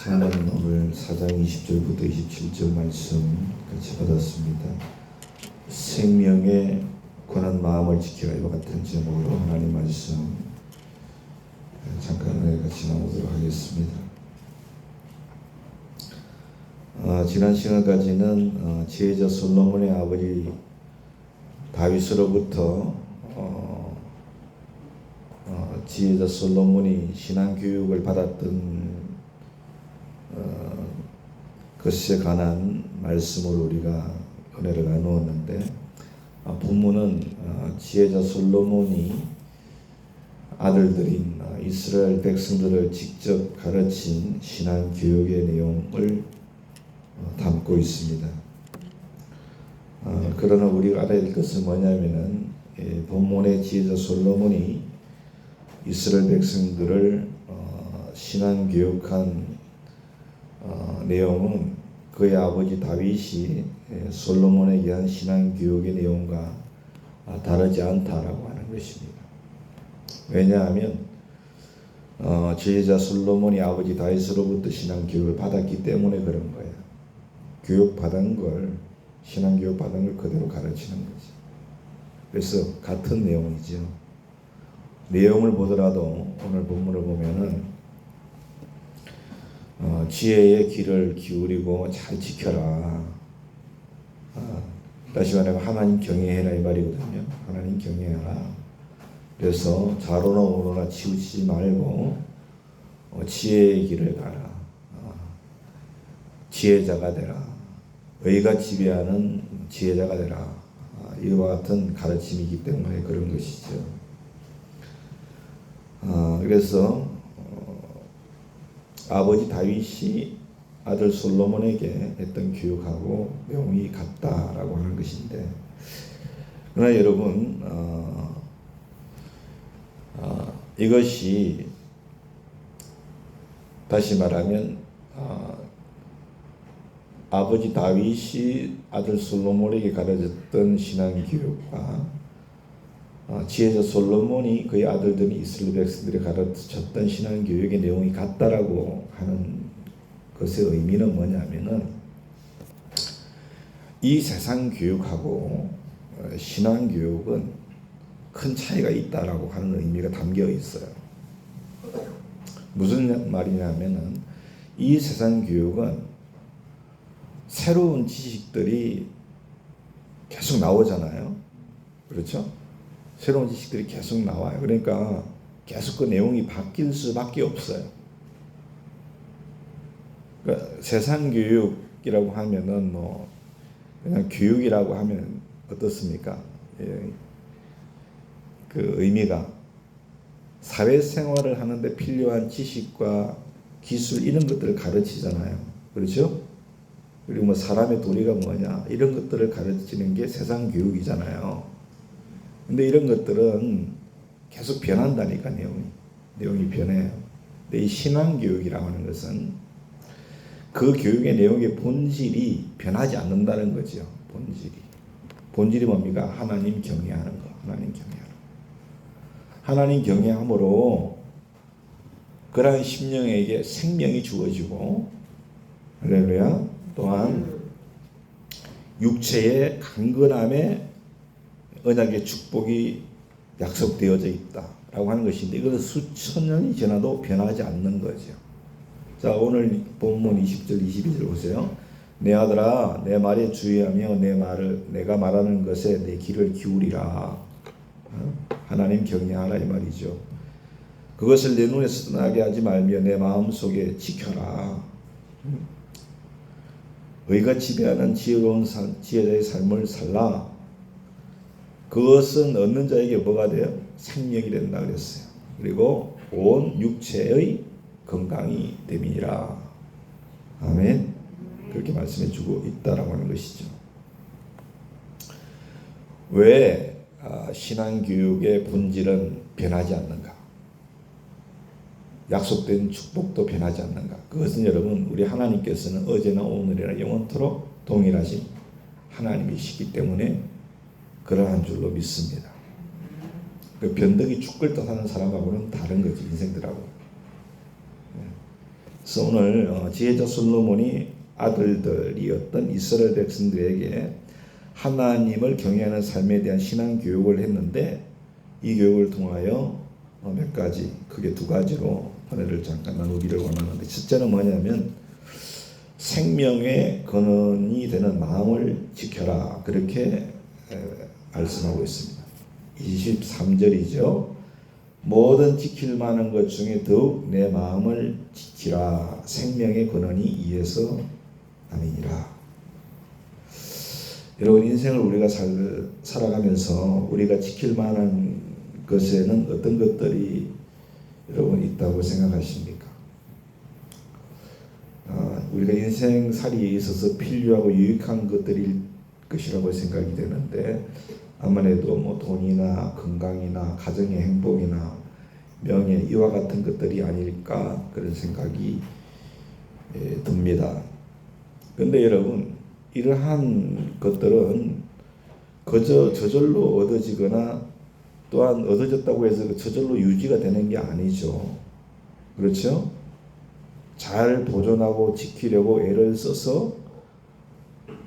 저는 오늘 4장 20절부터 27절 말씀 같이 받았습니다. 생명의 권한 마음을 지키라, 이와 같은 제목으로 하나님 말씀 잠깐 같이 나누도록 하겠습니다. 지난 시간까지는 지혜자 솔로몬의 아버지 다윗으로부터 지혜자 솔로몬이 신앙 교육을 받았던 것에 관한 말씀을 우리가 은혜를 나누었는데, 본문은 지혜자 솔로몬이 아들들인 이스라엘 백성들을 직접 가르친 신앙 교육의 내용을 담고 있습니다. 그러나 우리가 알아야 될 것은 뭐냐면은, 본문의 지혜자 솔로몬이 이스라엘 백성들을 신앙 교육한 내용은 그의 아버지 다윗이 솔로몬에게 한 신앙 교육의 내용과 다르지 않다라고 하는 것입니다. 왜냐하면 지혜자 솔로몬이 아버지 다윗으로부터 신앙 교육을 받았기 때문에 그런 거예요. 교육받은 걸, 신앙 교육받은 걸 그대로 가르치는 거죠. 그래서 같은 내용이죠. 내용을 보더라도 오늘 본문을 보면은 지혜의 귀를 기울이고 잘 지켜라. 다시 말하면 하나님 경외해라, 이 말이거든요. 하나님 경외하라. 그래서 좌로나 우로나 치우치지 말고 지혜의 길을 가라. 지혜자가 되라. 의가 지배하는 지혜자가 되라. 이와 같은 가르침이기 때문에 그런 것이죠. 그래서 아버지 다윗이 아들 솔로몬에게 했던 교육하고 내용이 같다라고 하는 것인데, 그러나 여러분, 이것이 다시 말하면 아버지 다윗이 아들 솔로몬에게 가르쳤던 신앙 교육과 지혜자 솔로몬이 그의 아들들이 이스라엘 백성들이 가르쳤던 신앙 교육의 내용이 같다라고 하는 것의 의미는 뭐냐면은, 이 세상 교육하고 신앙 교육은 큰 차이가 있다라고 하는 의미가 담겨 있어요. 무슨 말이냐면은, 이 세상 교육은 새로운 지식들이 계속 나오잖아요. 그렇죠? 새로운 지식들이 계속 나와요. 그러니까 계속 그 내용이 바뀔 수밖에 없어요. 그러니까 세상 교육이라고 하면은 뭐 그냥 교육이라고 하면 어떻습니까? 그 의미가 사회생활을 하는데 필요한 지식과 기술, 이런 것들을 가르치잖아요. 그렇죠? 그리고 뭐 사람의 도리가 뭐냐, 이런 것들을 가르치는 게 세상 교육이잖아요. 근데 이런 것들은 계속 변한다니까, 내용이 변해요. 근데 이 신앙 교육이라고 하는 것은 그 교육의 내용의 본질이 변하지 않는다는 거죠. 본질이 뭡니까? 하나님 경외하는 거. 하나님 경외함으로 그러한 심령에게 생명이 주어지고, 할렐루야, 또한 육체의 강건함에 언약의 축복이 약속되어져 있다라고 하는 것인데, 이것은 수천 년이 지나도 변하지 않는 거죠. 자, 오늘 본문 20절 22절 보세요. 내 아들아, 내 말에 주의하며 내가 말하는 것에 내 귀를 기울이라. 하나님 경외하라, 이 말이죠. 그것을 내 눈에서 떠나게 하지 말며 내 마음속에 지켜라. 의가 지배하는 지혜로운 지혜자의 삶을 살라. 그것은 얻는 자에게 뭐가 돼요? 생명이 된다 그랬어요. 그리고 온 육체의 건강이 됨이니라. 아멘. 그렇게 말씀해 주고 있다라고 하는 것이죠. 왜 신앙교육의 본질은 변하지 않는가? 약속된 축복도 변하지 않는가? 그것은 여러분, 우리 하나님께서는 어제나 오늘이나 영원토록 동일하신 하나님이시기 때문에 그러한 줄로 믿습니다. 그 변덕이 죽을 듯 하는 사람하고는 다른 거지, 인생들하고. 그래서 오늘 지혜자 솔로몬이 아들들이었던 이스라엘 백성들에게 하나님을 경외하는 삶에 대한 신앙 교육을 했는데, 이 교육을 통하여 몇 가지, 크게 두 가지로 은혜를 잠깐 나누기를 원하는데, 첫째는 뭐냐면 생명의 근원이 되는 마음을 지켜라, 그렇게 말씀하고 있습니다. 23절이죠. 모든 지킬 만한 것 중에 더욱 내 마음을 지키라. 생명의 근원이 이에서 아니니라. 여러분, 인생을 우리가 살아가면서 우리가 지킬 만한 것에는 어떤 것들이 여러분 있다고 생각하십니까? 우리가 인생살이에 있어서 필요하고 유익한 것들일 것이라고 생각이 되는데, 아무래도 뭐 돈이나 건강이나 가정의 행복이나 명예, 이와 같은 것들이 아닐까, 그런 생각이 듭니다. 그런데 여러분, 이러한 것들은 그저 저절로 얻어지거나 또한 얻어졌다고 해서 저절로 유지가 되는 게 아니죠. 그렇죠? 잘 보존하고 지키려고 애를 써서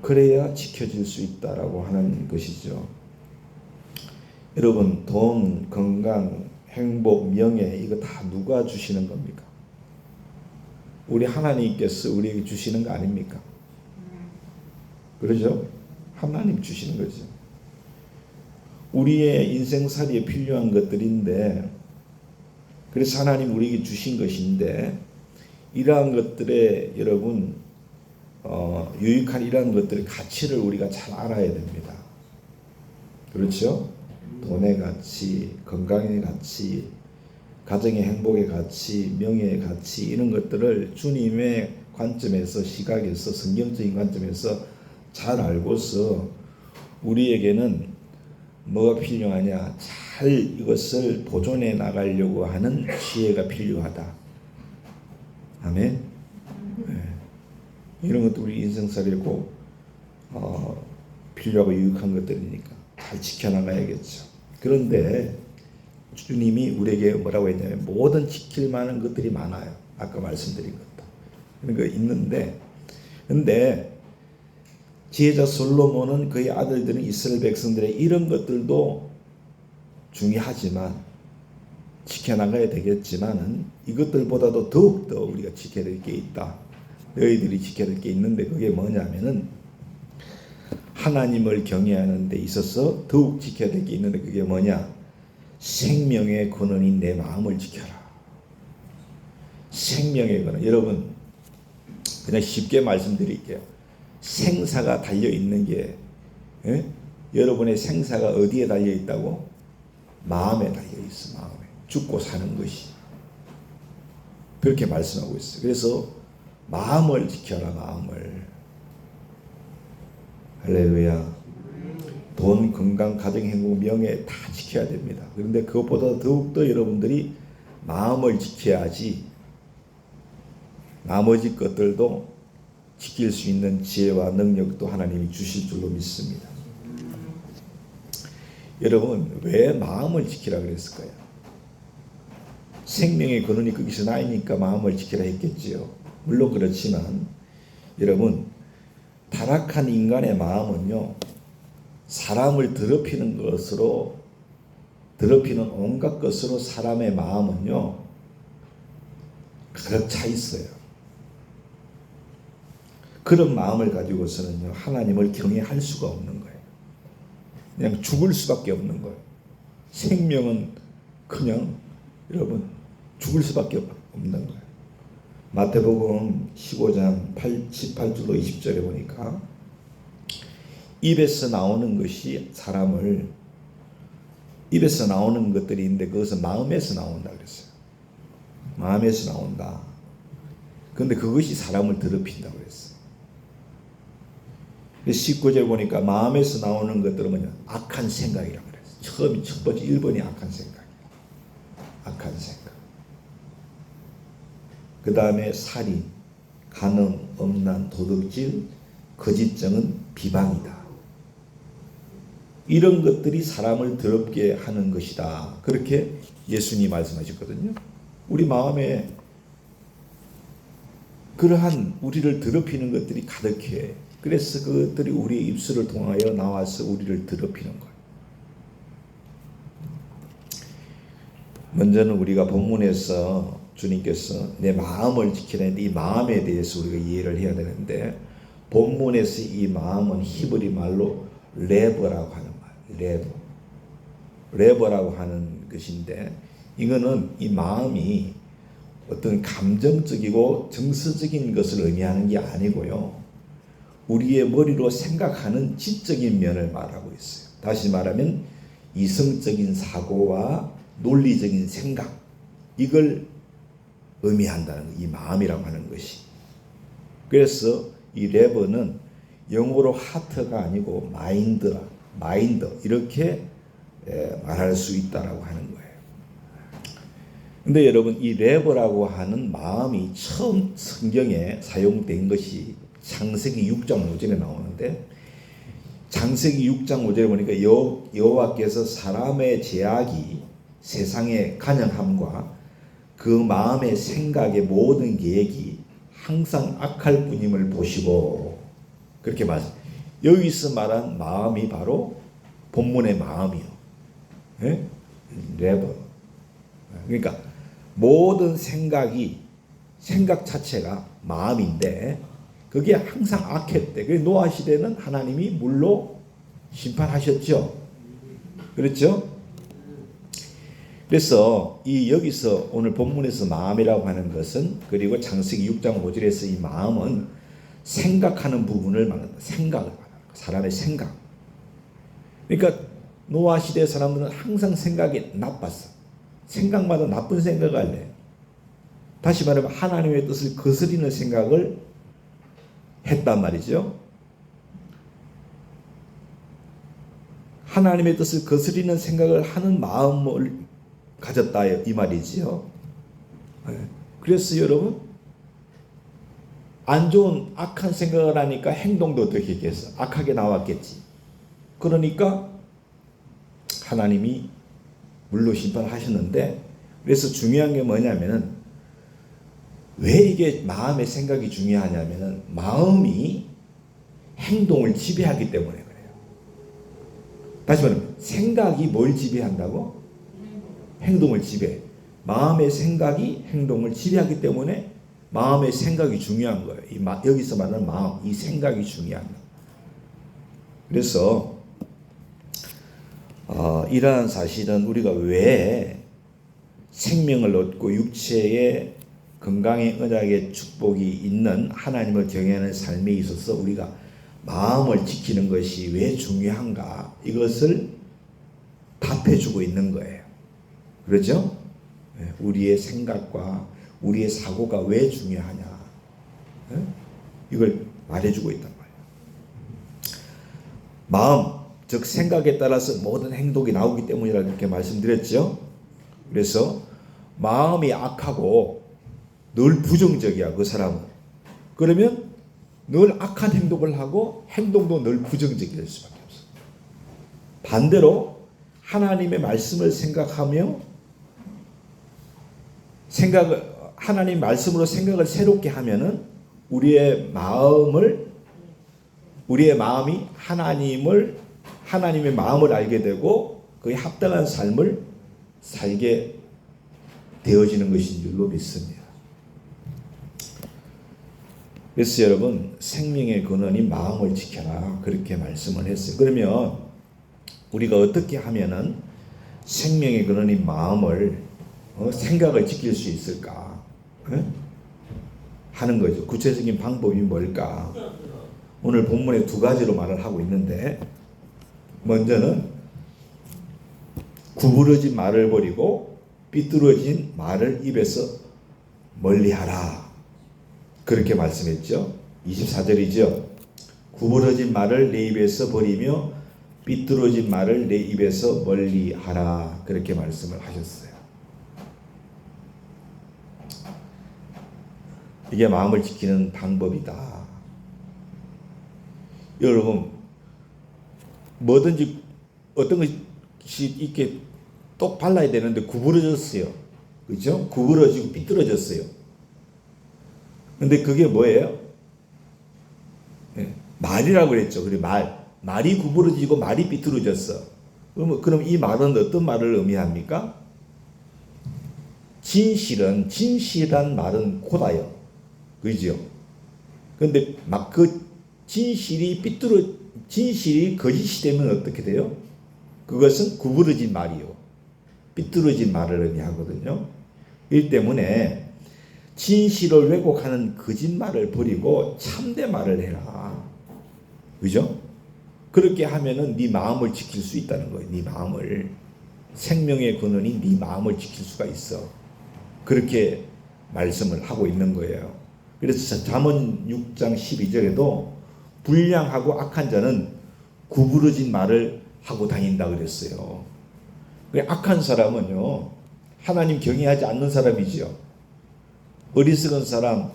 그래야 지켜질 수 있다라고 하는 것이죠. 여러분, 돈, 건강, 행복, 명예, 이거 다 누가 주시는 겁니까? 우리 하나님께서 우리에게 주시는 거 아닙니까? 그러죠? 하나님 주시는 거죠. 우리의 인생살이에 필요한 것들인데, 그래서 하나님 우리에게 주신 것인데, 이러한 것들에 여러분 유익한 이러한 것들의 가치를 우리가 잘 알아야 됩니다. 그렇죠? 돈의 가치, 건강의 가치, 가정의 행복의 가치, 명예의 가치, 이런 것들을 주님의 관점에서, 시각에서, 성경적인 관점에서 잘 알고서 우리에게는 뭐가 필요하냐, 잘 이것을 보존해 나가려고 하는 지혜가 필요하다. 아멘. 네. 이런 것도 우리 인생살이에 꼭 필요하고 유익한 것들이니까 잘 지켜나가야겠죠. 그런데 주님이 우리에게 뭐라고 했냐면 모든 지킬 만한 것들이 많아요. 아까 말씀드린 것도 그런 거 있는데, 근데 지혜자 솔로몬은 그의 아들들은 이스라엘 백성들의 이런 것들도 중요하지만 지켜나가야 되겠지만은 이것들보다도 더욱더 우리가 지켜야 될 게 있다. 너희들이 지켜야 될 게 있는데, 그게 뭐냐면은 하나님을 경외하는 데 있어서 더욱 지켜야 될 게 있는데, 그게 뭐냐? 생명의 근원인 내 마음을 지켜라. 생명의 근원. 여러분, 그냥 쉽게 말씀드릴게요. 생사가 달려있는 게, 여러분의 생사가 어디에 달려있다고? 마음에 달려있어. 마음에. 죽고 사는 것이. 그렇게 말씀하고 있어요. 그래서 마음을 지켜라. 마음을. 할렐루야. 돈, 건강, 가정, 행복, 명예 다 지켜야 됩니다. 그런데 그것보다 더욱더 여러분들이 마음을 지켜야지 나머지 것들도 지킬 수 있는 지혜와 능력도 하나님이 주실 줄로 믿습니다. 여러분, 왜 마음을 지키라 그랬을까요? 생명의 근원이 거기서 나이니까 마음을 지키라 했겠지요. 물론 그렇지만 여러분, 타락한 인간의 마음은요, 사람을 더럽히는 온갖 것으로 사람의 마음은요 가득 차 있어요. 그런 마음을 가지고서는요 하나님을 경외할 수가 없는 거예요. 그냥 죽을 수밖에 없는 거예요. 생명은 그냥 여러분 죽을 수밖에 없는 거예요. 마태복음 15장 18절로 20절에 보니까 입에서 나오는 것이 사람을, 입에서 나오는 것들이 있는데 그것은 마음에서 나온다 그랬어요. 마음에서 나온다. 그런데 그것이 사람을 더럽힌다고 그랬어요. 19절 보니까 마음에서 나오는 것들은 뭐냐? 악한 생각이라고 그랬어요. 첫 번째 1번이 악한 생각이에요. 악한 생각. 그 다음에 살인, 간음, 음란, 도둑질, 거짓증은 비방이다. 이런 것들이 사람을 더럽게 하는 것이다. 그렇게 예수님이 말씀하셨거든요. 우리 마음에 그러한 우리를 더럽히는 것들이 가득해. 그래서 그것들이 우리의 입술을 통하여 나와서 우리를 더럽히는 거예요. 먼저는 우리가 본문에서 주님께서 내 마음을 지키는데 이 마음에 대해서 우리가 이해를 해야 되는데, 본문에서 이 마음은 히브리 말로 레버라고 하는 말, 레버라고 하는 것인데, 이거는 이 마음이 어떤 감정적이고 정서적인 것을 의미하는 게 아니고요, 우리의 머리로 생각하는 지적인 면을 말하고 있어요. 다시 말하면 이성적인 사고와 논리적인 생각, 이걸 의미한다는 이 마음이라고 하는 것이. 그래서 이 레버는 영어로 하트가 아니고 마인드 이렇게 말할 수 있다라고 하는 거예요. 근데 여러분, 이 레버라고 하는 마음이 처음 성경에 사용된 것이 창세기 6장 5절에 나오는데, 창세기 6장 5절에 보니까 여호와께서 사람의 죄악이 세상의 간영함과 그 마음의 생각의 모든 계획이 항상 악할 뿐임을 보시고, 그렇게 말씀. 여기서 말한 마음이 바로 본문의 마음이요. 예? 레버. 그러니까 모든 생각 자체가 마음인데 그게 항상 악했대. 그래서 노아 시대는 하나님이 물로 심판하셨죠. 그렇죠? 그래서 이 여기서 오늘 본문에서 마음이라고 하는 것은, 그리고 창세기 6장 5절에서 이 마음은 생각하는 부분을 말한다. 생각을 말한다. 사람의 생각. 그러니까 노아 시대 사람들은 항상 생각이 나빴어. 생각마다 나쁜 생각을 해. 다시 말하면 하나님의 뜻을 거스리는 생각을 했단 말이죠. 하나님의 뜻을 거스리는 생각을 하는 마음을 가졌다 이 말이지요. 그래서 여러분, 안 좋은 악한 생각을 하니까 행동도 어떻게 했겠어? 악하게 나왔겠지. 그러니까 하나님이 물로 심판하셨는데, 그래서 중요한 게 뭐냐면은, 왜 이게 마음의 생각이 중요하냐면은 마음이 행동을 지배하기 때문에 그래요. 다시 말하면 생각이 뭘 지배한다고? 행동을 지배. 마음의 생각이 행동을 지배하기 때문에 마음의 생각이 중요한 거예요. 여기서 말하는 마음, 이 생각이 중요한 거예요. 그래서 이러한 사실은 우리가 왜 생명을 얻고 육체의 건강의 언약의 축복이 있는 하나님을 경외하는 삶에 있어서 우리가 마음을 지키는 것이 왜 중요한가, 이것을 답해주고 있는 거예요. 그렇죠? 우리의 생각과 우리의 사고가 왜 중요하냐, 이걸 말해주고 있단 말이에요. 마음, 즉 생각에 따라서 모든 행동이 나오기 때문이라고 이렇게 말씀드렸죠. 그래서 마음이 악하고 늘 부정적이야, 그 사람은. 그러면 늘 악한 행동을 하고 행동도 늘 부정적이 될 수밖에 없어. 반대로 하나님의 말씀을 생각하며 하나님 말씀으로 생각을 새롭게 하면은 우리의 마음이 하나님의 마음을 알게 되고 그에 합당한 삶을 살게 되어지는 것인 줄로 믿습니다. 그래서 여러분, 생명의 근원이 마음을 지켜라, 그렇게 말씀을 했어요. 그러면 우리가 어떻게 하면은 생명의 근원인 마음을 생각을 지킬 수 있을까 하는 거죠. 구체적인 방법이 뭘까? 오늘 본문에 두 가지로 말을 하고 있는데, 먼저는 구부러진 말을 버리고 삐뚤어진 말을 입에서 멀리하라, 그렇게 말씀했죠. 24절이죠. 구부러진 말을 내 입에서 버리며 삐뚤어진 말을 내 입에서 멀리하라, 그렇게 말씀을 하셨어요. 이게 마음을 지키는 방법이다. 여러분, 뭐든지 어떤 것이 이렇게 똑 발라야 되는데 구부러졌어요. 그렇죠? 구부러지고 삐뚤어졌어요. 근데 그게 뭐예요? 말이라고 그랬죠. 그래, 말이 구부러지고 말이 삐뚤어졌어. 그럼 이 말은 어떤 말을 의미합니까? 진실한 말은 고다요. 그죠? 근데 막 그 진실이 거짓이 되면 어떻게 돼요? 그것은 구부러진 말이요. 삐뚤어진 말을 의미하거든요. 이 때문에 진실을 왜곡하는 거짓말을 버리고 참된 말을 해라. 그죠? 그렇게 하면은 네 마음을 지킬 수 있다는 거예요. 네 마음을. 생명의 근원이 네 마음을 지킬 수가 있어. 그렇게 말씀을 하고 있는 거예요. 그래서 잠언 6장 12절에도 불량하고 악한 자는 구부러진 말을 하고 다닌다 그랬어요. 악한 사람은요, 하나님 경외하지 않는 사람이지요. 어리석은 사람,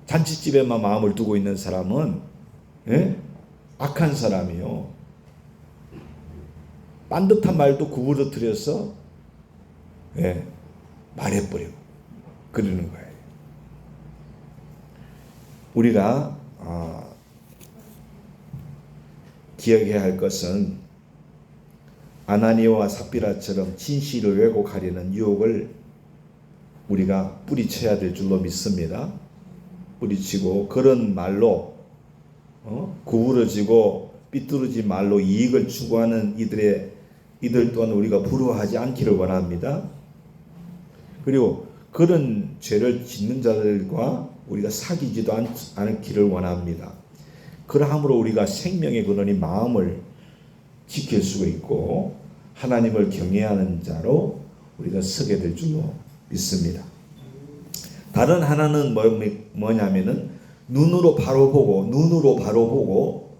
잔치집에만 마음을 두고 있는 사람은 악한 사람이요. 빤듯한 말도 구부러뜨려서 말해버리고 그러는 거예요. 우리가 기억해야 할 것은 아나니아와 삽비라처럼 진실을 왜곡하려는 유혹을 우리가 뿌리쳐야 될 줄로 믿습니다. 뿌리치고 그런 말로 구부러지고 삐뚤어진 말로 이익을 추구하는 이들 또한 우리가 부러워하지 않기를 원합니다. 그리고 그런 죄를 짓는 자들과 우리가 사귀지도 않기를 원합니다. 그러함으로 우리가 생명의 근원인 마음을 지킬 수가 있고 하나님을 경외하는 자로 우리가 서게 될 줄로 믿습니다. 다른 하나는 뭐냐면은 눈으로 바로 보고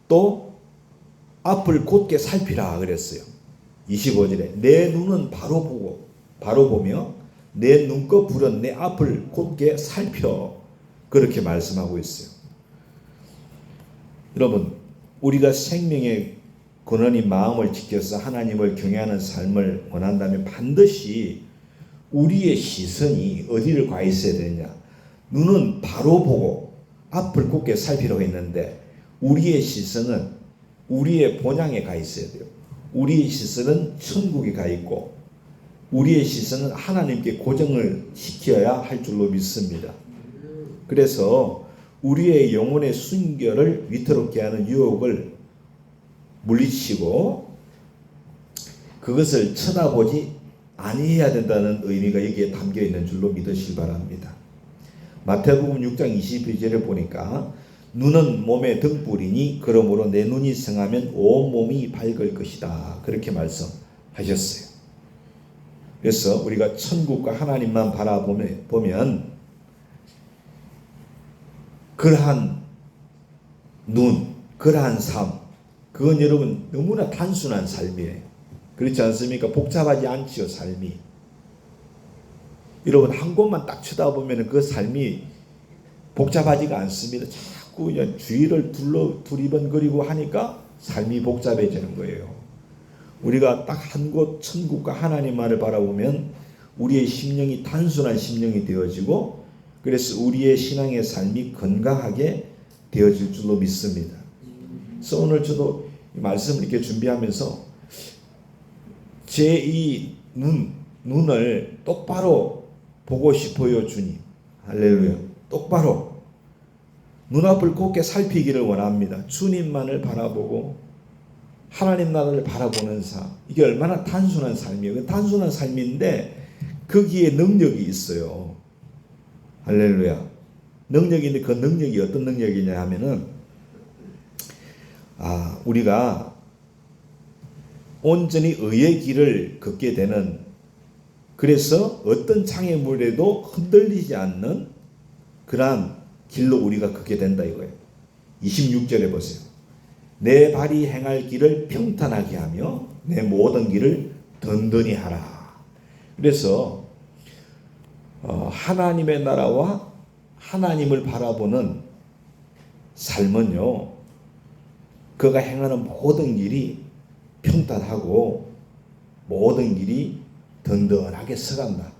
또 앞을 곧게 살피라 그랬어요. 25절에 내 눈은 바로 보며 내 눈꺼풀은 내 앞을 곧게 살펴 그렇게 말씀하고 있어요. 여러분, 우리가 생명의 근원인 마음을 지켜서 하나님을 경외하는 삶을 원한다면 반드시 우리의 시선이 어디를 가 있어야 되느냐? 눈은 바로 보고 앞을 곧게 살피려고 했는데 우리의 시선은 우리의 본향에 가 있어야 돼요. 우리의 시선은 천국에 가 있고 우리의 시선은 하나님께 고정을 시켜야 할 줄로 믿습니다. 그래서 우리의 영혼의 순결을 위태롭게 하는 유혹을 물리치고 그것을 쳐다보지 아니해야 된다는 의미가 여기에 담겨 있는 줄로 믿으시기 바랍니다. 마태복음 6장 22절에 보니까 눈은 몸의 등불이니 그러므로 내 눈이 성하면 온 몸이 밝을 것이다. 그렇게 말씀하셨어요. 그래서 우리가 천국과 하나님만 바라보면 그러한 눈, 그러한 삶, 그건 여러분 너무나 단순한 삶이에요. 그렇지 않습니까? 복잡하지 않지요, 삶이. 여러분 한 곳만 딱 쳐다보면 그 삶이 복잡하지가 않습니다. 자꾸 그냥 주위를 두리번거리고 하니까 삶이 복잡해지는 거예요. 우리가 딱 한 곳 천국과 하나님만을 바라보면 우리의 심령이 단순한 심령이 되어지고 그래서 우리의 신앙의 삶이 건강하게 되어질 줄로 믿습니다. 그래서 오늘 저도 말씀을 이렇게 준비하면서 제 이 눈을 똑바로 보고 싶어요, 주님. 할렐루야. 똑바로 눈앞을 곧게 살피기를 원합니다. 주님만을 바라보고 하나님 나라를 바라보는 삶. 이게 얼마나 단순한 삶이에요. 단순한 삶인데 거기에 능력이 있어요. 할렐루야. 능력이 있는데 그 능력이 어떤 능력이냐 하면은 우리가 온전히 의의 길을 걷게 되는 그래서 어떤 장애물에도 흔들리지 않는 그러한 길로 우리가 걷게 된다 이거예요. 26절에 보세요. 내 발이 행할 길을 평탄하게 하며 내 모든 길을 든든히 하라. 그래서 하나님의 나라와 하나님을 바라보는 삶은요. 그가 행하는 모든 길이 평탄하고 모든 길이 든든하게 서간다.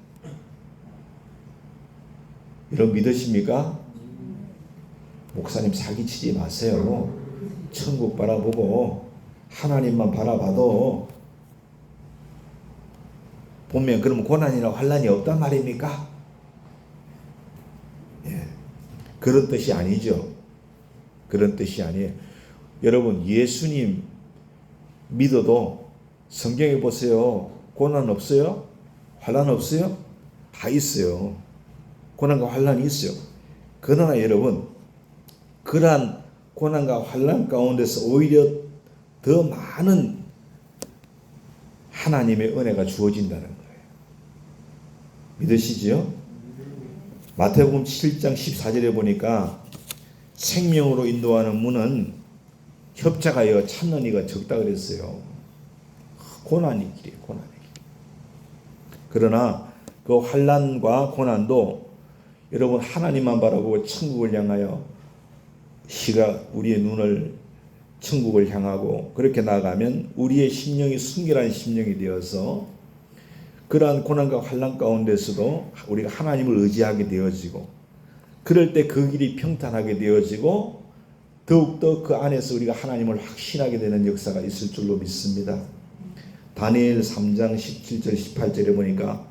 여러분 믿으십니까? 목사님 사기치지 마세요. 천국 바라보고 하나님만 바라봐도 보면 그러면 고난이나 환난이 없단 말입니까? 예, 그런 뜻이 아니죠. 그런 뜻이 아니에요. 여러분 예수님 믿어도 성경에 보세요. 고난 없어요? 환난 없어요? 다 있어요. 고난과 환난이 있어요. 그러나 여러분 그러한 고난과 환난 가운데서 오히려 더 많은 하나님의 은혜가 주어진다는 거예요. 믿으시죠? 마태복음 7장 14절에 보니까 생명으로 인도하는 문은 협착하여 찾는 이가 적다 그랬어요. 고난이 길이에요. 고난의 길. 그러나 그 환난과 고난도 여러분 하나님만 바라보고 천국을 향하여 우리의 눈을 천국을 향하고 그렇게 나아가면 우리의 심령이 순결한 심령이 되어서 그러한 고난과 환난 가운데서도 우리가 하나님을 의지하게 되어지고 그럴 때 그 길이 평탄하게 되어지고 더욱더 그 안에서 우리가 하나님을 확신하게 되는 역사가 있을 줄로 믿습니다. 다니엘 3장 17절 18절에 보니까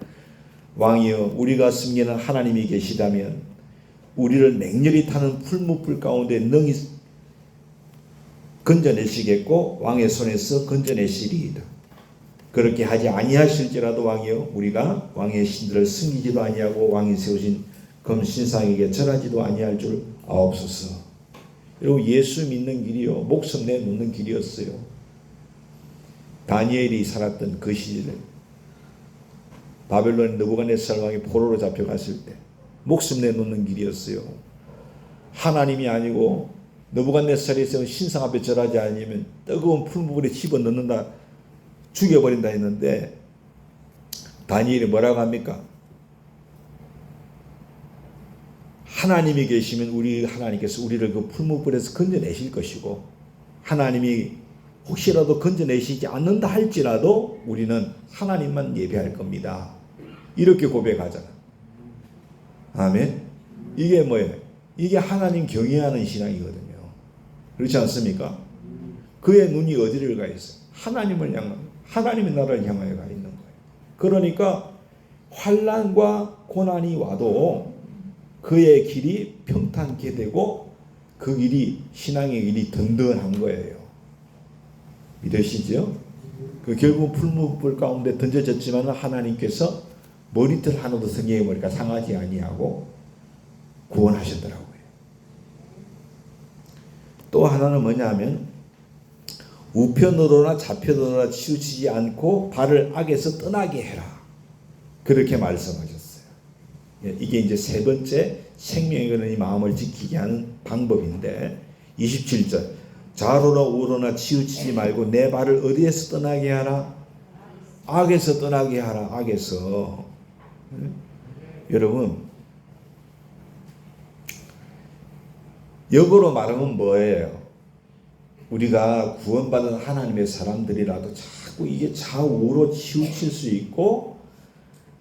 왕이여 우리가 숨기는 하나님이 계시다면 우리를 맹렬히 타는 풀무불 가운데 능히 건져내시겠고 왕의 손에서 건져내시리이다. 그렇게 하지 아니하실지라도 왕이여 우리가 왕의 신들을 숨기지도 아니하고 왕이 세우신 금신상에게 절하지도 아니할 줄 아옵소서. 여러분 예수 믿는 길이요 목숨 내놓는 길이었어요. 다니엘이 살았던 그 시절에 바벨론 느부갓네살 왕이 포로로 잡혀갔을 때 목숨 내놓는 길이었어요. 하나님이 아니고 느부갓네살이 세운 신상 앞에 절하지 않으면 뜨거운 풀무불에 집어넣는다 죽여버린다 했는데 다니엘이 뭐라고 합니까? 하나님이 계시면 우리 하나님께서 우리를 그 풀무불에서 건져내실 것이고 하나님이 혹시라도 건져내시지 않는다 할지라도 우리는 하나님만 예배할 겁니다. 이렇게 고백하잖아. 아멘. 이게 뭐예요? 이게 하나님 경외하는 신앙이거든요. 그렇지 않습니까? 그의 눈이 어디를 가 있어요? 하나님을 향하여 하나님의 나라를 향하여 가 있는 거예요. 그러니까 환난과 고난이 와도 그의 길이 평탄케 되고 그 길이 신앙의 길이 든든한 거예요. 믿으시죠? 그 결국 풀무불 가운데 던져졌지만 하나님께서 머리털 하나도 성경의 머리가 상하지 아니하고 구원하셨더라고요. 또 하나는 뭐냐면 우편으로나 좌편으로나 치우치지 않고 발을 악에서 떠나게 해라. 그렇게 말씀하셨어요. 이게 이제 세 번째 생명에 거는 이 마음을 지키게 하는 방법인데 27절 좌로나 우로나 치우치지 말고 내 발을 어디에서 떠나게 하라? 악에서 떠나게 하라. 악에서. 여러분 역으로 말하면 뭐예요? 우리가 구원받은 하나님의 사람들이라도 자꾸 이게 좌우로 치우칠 수 있고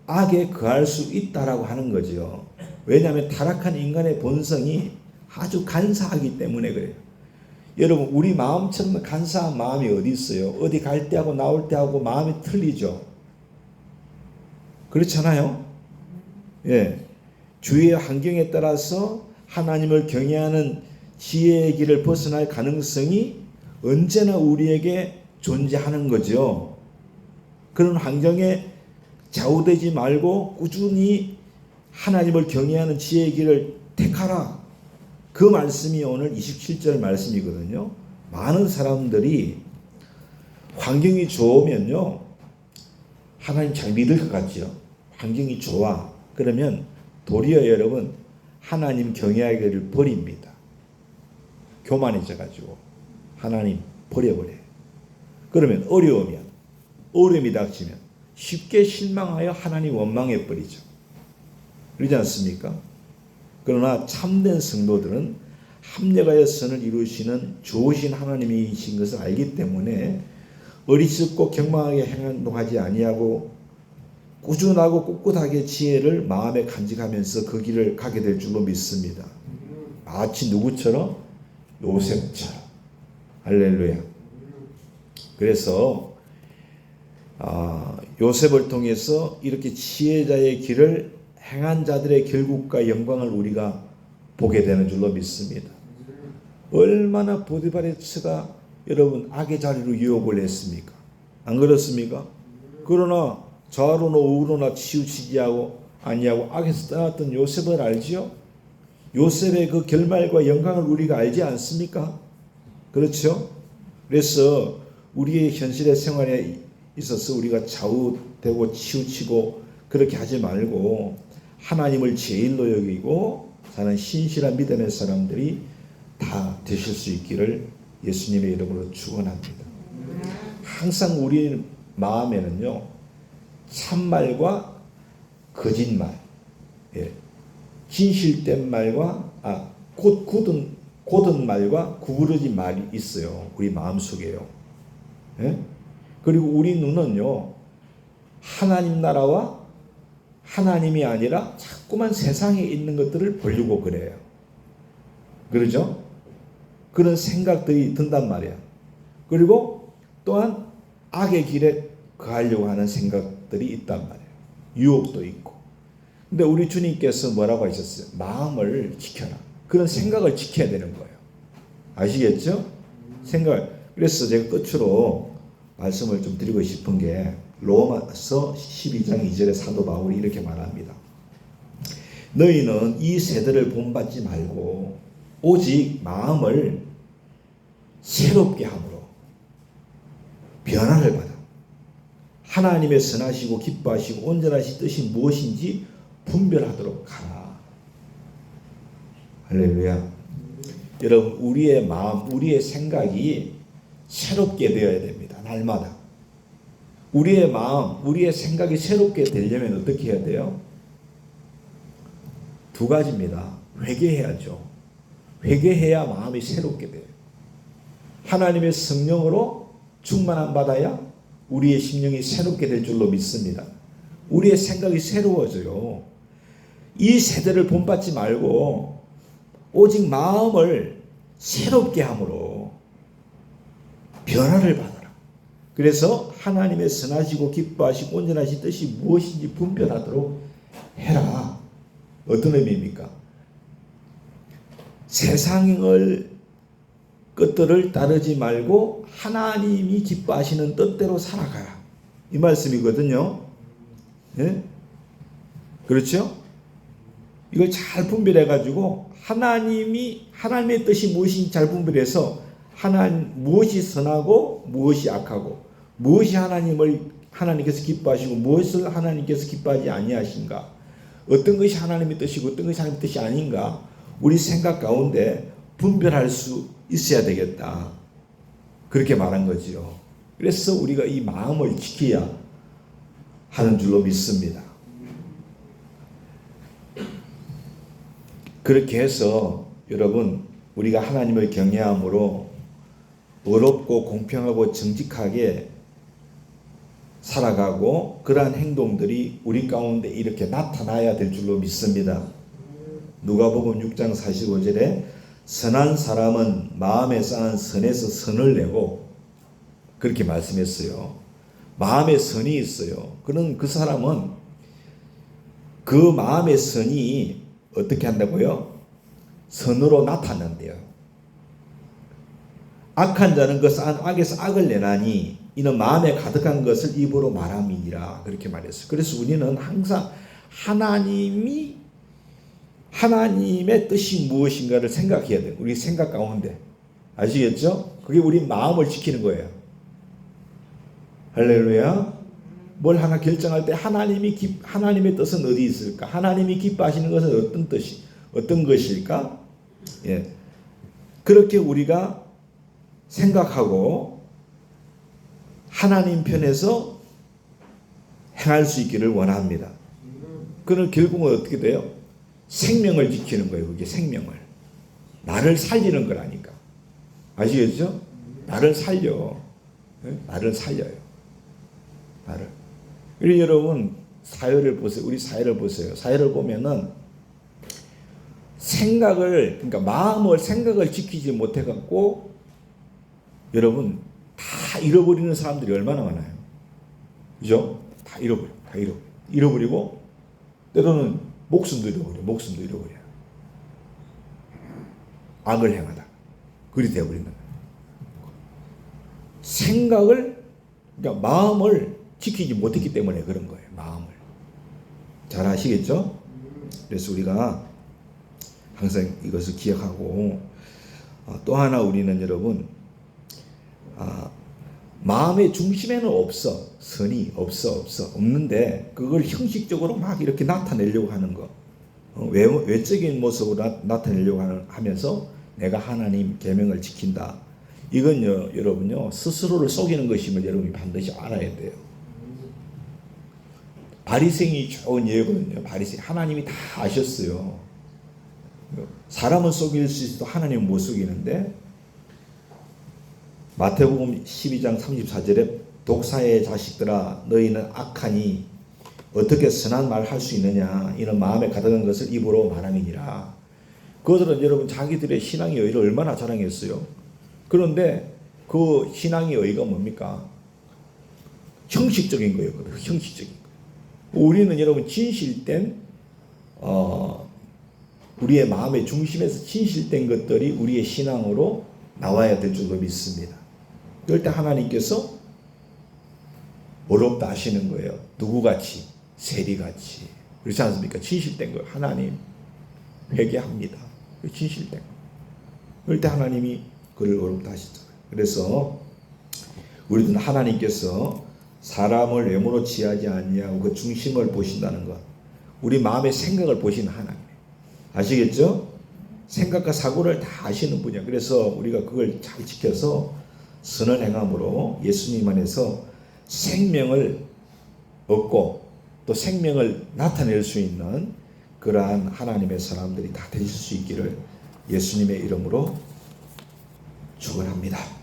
악에 거할 수 있다라고 하는 거죠. 왜냐하면 타락한 인간의 본성이 아주 간사하기 때문에 그래요. 여러분 우리 마음처럼 간사한 마음이 어디 있어요? 어디 갈 때하고 나올 때하고 마음이 틀리죠. 그렇잖아요. 예, 주위의 환경에 따라서 하나님을 경외하는 지혜의 길을 벗어날 가능성이 언제나 우리에게 존재하는 거죠. 그런 환경에 좌우되지 말고 꾸준히 하나님을 경외하는 지혜의 길을 택하라. 그 말씀이 오늘 27절 말씀이거든요. 많은 사람들이 환경이 좋으면요 하나님 잘 믿을 것 같죠. 환경이 좋아. 그러면 도리어 여러분 하나님 경외하기를 버립니다. 교만해져가지고 하나님 버려버려요. 그러면 어려움이 닥치면 쉽게 실망하여 하나님 원망해버리죠. 그러지 않습니까? 그러나 참된 성도들은 합력하여 선을 이루시는 좋으신 하나님이신 것을 알기 때문에 어리석고 경망하게 행동하지 아니하고 꾸준하고 꿋꿋하게 지혜를 마음에 간직하면서 그 길을 가게 될 줄로 믿습니다. 마치 누구처럼? 요셉처럼. 할렐루야. 그래서 요셉을 통해서 이렇게 지혜자의 길을 행한 자들의 결국과 영광을 우리가 보게 되는 줄로 믿습니다. 얼마나 보디발의 처가 여러분 악의 자리로 유혹을 했습니까? 안 그렇습니까? 그러나 좌우로나 우로나 치우치지 아니하고 악에서 떠났던 요셉을 알지요? 요셉의 그 결말과 영광을 우리가 알지 않습니까? 그렇죠? 그래서 우리의 현실의 생활에 있어서 우리가 좌우되고 치우치고 그렇게 하지 말고 하나님을 제일로 여기고 사는 신실한 믿음의 사람들이 다 되실 수 있기를 예수님의 이름으로 축원합니다. 항상 우리 마음에는요, 참말과 거짓말, 진실된 말과 곧은 말과 구부러진 말이 있어요. 우리 마음속에요. 그리고 우리 눈은요, 하나님 나라와 하나님이 아니라 자꾸만 세상에 있는 것들을 보려고 그래요. 그러죠? 그런 생각들이 든단 말이야. 그리고 또한 악의 길에 거하려고 하는 생각들이 있단 말이에요. 유혹도 있고. 근데 우리 주님께서 뭐라고 하셨어요? 마음을 지켜라. 그런 생각을 지켜야 되는 거예요. 아시겠죠? 그래서 제가 끝으로 말씀을 좀 드리고 싶은 게 로마서 12장 2절에 사도 바울이 이렇게 말합니다. 너희는 이 세대를 본받지 말고 오직 마음을 새롭게 함으로 변화를 받아 하나님의 선하시고 기뻐하시고 온전하신 뜻이 무엇인지 분별하도록 하라. 할렐루야. 여러분, 우리의 마음, 우리의 생각이 새롭게 되어야 됩니다. 날마다. 우리의 마음, 우리의 생각이 새롭게 되려면 어떻게 해야 돼요? 두 가지입니다. 회개해야죠. 회개해야 마음이 새롭게 돼요. 하나님의 성령으로 충만함 받아야 우리의 심령이 새롭게 될 줄로 믿습니다. 우리의 생각이 새로워져요. 이 세대를 본받지 말고 오직 마음을 새롭게 함으로 변화를 받아라. 그래서 하나님의 선하시고 기뻐하시고 온전하신 뜻이 무엇인지 분별하도록 해라. 어떤 의미입니까? 세상을 것들을 따르지 말고 하나님이 기뻐하시는 뜻대로 살아가라. 이 말씀이거든요. 예? 그렇죠? 이걸 잘 분별해가지고 하나님의 뜻이 무엇인지 잘 분별해서 무엇이 선하고 무엇이 악하고 무엇이 하나님께서 기뻐하시고 무엇을 하나님께서 기뻐하지 아니하신가, 어떤 것이 하나님의 뜻이고 어떤 것이 하나님의 뜻이 아닌가, 우리 생각 가운데 분별할 수 있어야 되겠다. 그렇게 말한 거지요. 그래서 우리가 이 마음을 지켜야 하는 줄로 믿습니다. 그렇게 해서 여러분, 우리가 하나님을 경외함으로 의롭고 공평하고 정직하게 살아가고 그러한 행동들이 우리 가운데 이렇게 나타나야 될 줄로 믿습니다. 누가복음 6장 45절에 선한 사람은 마음에 쌓은 선에서 선을 내고, 그렇게 말씀했어요. 마음에 선이 있어요. 그런 그 사람은 그 마음의 선이 어떻게 한다고요? 선으로 나타난대요. 악한 자는 그 악에서 악을 내나니 이는 마음에 가득한 것을 입으로 말함이니라. 그렇게 말했어요. 그래서 우리는 항상 하나님의 뜻이 무엇인가를 생각해야 돼요. 우리 생각 가운데. 아시겠죠? 그게 우리 마음을 지키는 거예요. 할렐루야. 뭘 하나 결정할 때 하나님의 뜻은 어디 있을까? 하나님이 기뻐하시는 것은 어떤 것일까? 예. 그렇게 우리가 생각하고 하나님 편에서 행할 수 있기를 원합니다. 그는 결국은 어떻게 돼요? 생명을 지키는 거예요. 그게 생명을. 나를 살리는 거라니까. 아시겠죠? 나를 살려. 나를 살려요. 나를. 그리고 여러분, 사회를 보세요. 우리 사회를 보세요. 사회를 보면은 그러니까 마음을, 생각을 지키지 못해갖고 여러분 다 잃어버리는 사람들이 얼마나 많아요. 그죠? 다 잃어버리고 때로는 목숨도 잃어버려요. 악을 행하다. 그리 되어버린다. 그러니까 마음을 지키지 못했기 때문에 그런 거예요. 마음을. 잘 아시겠죠? 그래서 우리가 항상 이것을 기억하고, 또 하나 우리는 여러분, 마음의 중심에는 선이 없는데 그걸 형식적으로 막 이렇게 나타내려고 하는 거, 외적인 모습으로 나타내려고 하면서 내가 하나님 계명을 지킨다. 이건요, 여러분요, 스스로를 속이는 것임을 여러분이 반드시 알아야 돼요. 바리새인이 좋은 예거든요. 바리새인, 하나님이 다 아셨어요. 사람은 속일 수 있어도 하나님은 못 속이는데, 마태복음 12장 34절에 독사의 자식들아 너희는 악하니 어떻게 선한 말 할 수 있느냐, 이는 마음에 가득한 것을 입으로 말함이니라. 그들은 여러분 자기들의 신앙의 의의를 얼마나 자랑했어요. 그런데 그 신앙의 의의가 뭡니까? 형식적인 거예요. 형식적인 거. 우리는 여러분 진실된 우리의 마음의 중심에서 진실된 것들이 우리의 신앙으로 나와야 될 줄로 믿습니다. 그럴 때 하나님께서 어렵다 하시는 거예요. 누구같이? 세리같이. 그렇지 않습니까? 진실된 거. 하나님 회개합니다. 진실된 거. 그럴 때 하나님이 그를 어렵다 하시잖아요. 그래서 우리들은 하나님께서 사람을 외모로 취하지 아니하고 그 중심을 보신다는 것. 우리 마음의 생각을 보시는 하나님. 아시겠죠? 생각과 사고를 다 아시는 분이야. 그래서 우리가 그걸 잘 지켜서 선을 행함으로 예수님 안에서 생명을 얻고 또 생명을 나타낼 수 있는 그러한 하나님의 사람들이 다 되실 수 있기를 예수님의 이름으로 축원합니다.